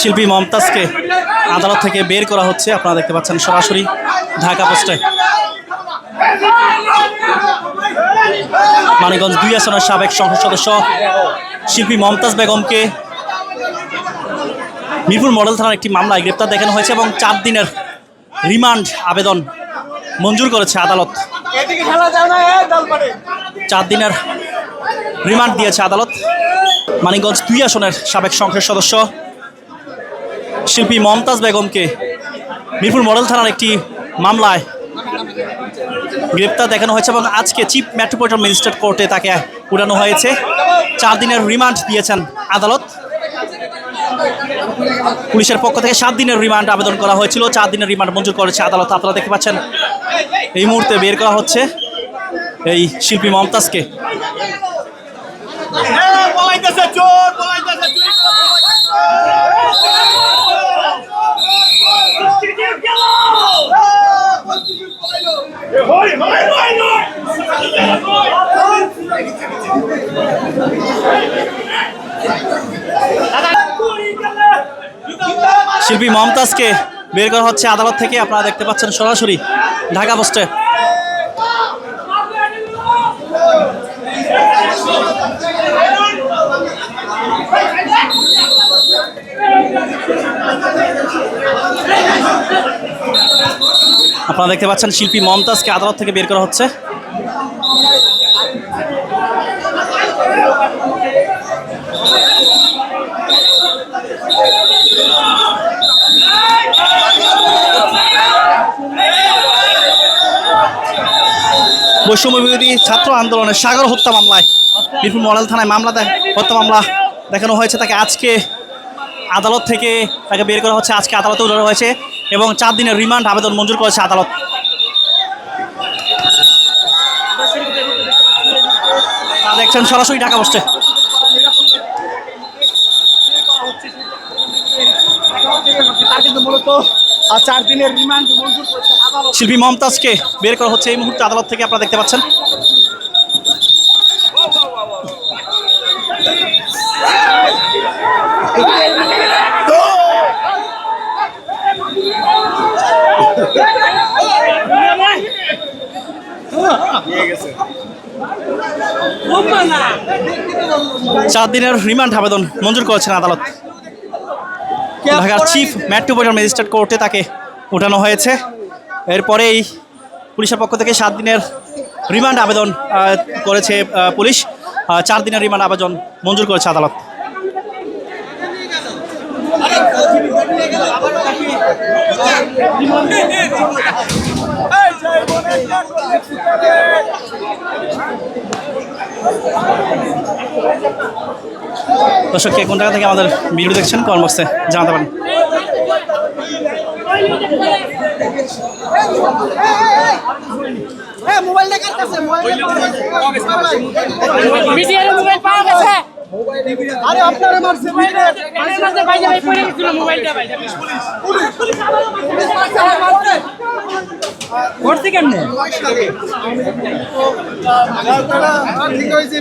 শিল্পী মমতাজকে আদালত থেকে বের করা হচ্ছে, আপনারা দেখতে পাচ্ছেন সরাসরি ঢাকা পোস্টে। মানিকগঞ্জ 2 আসনের সাবেক সংসদ সদস্য শিল্পী মমতাজ বেগমকে মিরপুর মডেল থানার একটি মামলায় গ্রেপ্তার দেখানো হয়েছে এবং 4 দিনের রিমান্ড আবেদন মঞ্জুর করেছে আদালত। 4 দিনের রিমান্ড দিয়েছে আদালত। মানিকগঞ্জ 2 আসনের সাবেক সংসদ সদস্য শিল্পী মমতাজ বেগমকে মিরপুর মডেল থানার একটি মামলায় গ্রেপ্তার দেখানো হয়েছে এবং আজকে চিফ মেট্রোপলিটন ম্যাজিস্ট্রেট কোর্টে তাকে উঠানো হয়েছে। 4 দিনের রিমান্ড দিয়েছেন আদালত। পুলিশের পক্ষ থেকে 7 দিনের রিমান্ড আবেদন করা হয়েছিল, 4 দিনের রিমান্ড মঞ্জুর করেছে আদালত। আপনারা দেখতে পাচ্ছেন এই মুহূর্তে বের করা হচ্ছে এই শিল্পী মমতাজকে। শিল্পী মমতাজকে বের করা হচ্ছে আদালত থেকে, আপনারা দেখতে পাচ্ছেন সরাসরি ঢাকা পোস্টে। আপনারা দেখতে পাচ্ছেন শিল্পী মমতাজকে আদালত থেকে বের করা হচ্ছে। বৈষম্যবিরোধী ছাত্র আন্দোলনের সাগর হত্যা মামলায় মিরপুর মডেল থানায় হত্যা মামলা দেখানো হয়েছে। তাকে আজকে আদালত থেকে তাকে বের করা হচ্ছে, আজকে আদালতে উঠানো হয়েছে এবং 4 দিনের রিমান্ড আবেদন মঞ্জুর করেছে আদালত। দেখছেন সরাসরি ঢাকা পোস্টে। শিল্পী মমতাজকে বের করা হচ্ছে এই মুহূর্তে আদালত থেকে, আপনারা দেখতে পাচ্ছেন। চার দিনের রিমান্ড আবেদন মঞ্জুর করেছেন আদালত। ঢাকার চিফ মেট্রোপলিটন ম্যাজিস্ট্রেট কোর্টে তাকে উঠানো হয়েছে। এরপরেই পুলিশের পক্ষ থেকে 7 দিনের রিমান্ড আবেদন করেছে পুলিশ। 4 দিনের রিমান্ড আবেদন মঞ্জুর করেছে আদালত। দর্শক কে কোন জায়গা থেকে আমাদের ভিডিও দেখছেন কমেন্ট বক্সে জানাতে পারেন। মোবাইলটা কাটতেছে, মোবাইল পাওয়া গেছে। আরে আপনারা মারছে ভাই, ভাই পড়ে গেছিল মোবাইলটা ভাই। করতে কেমনে ঠিক হয়েছে।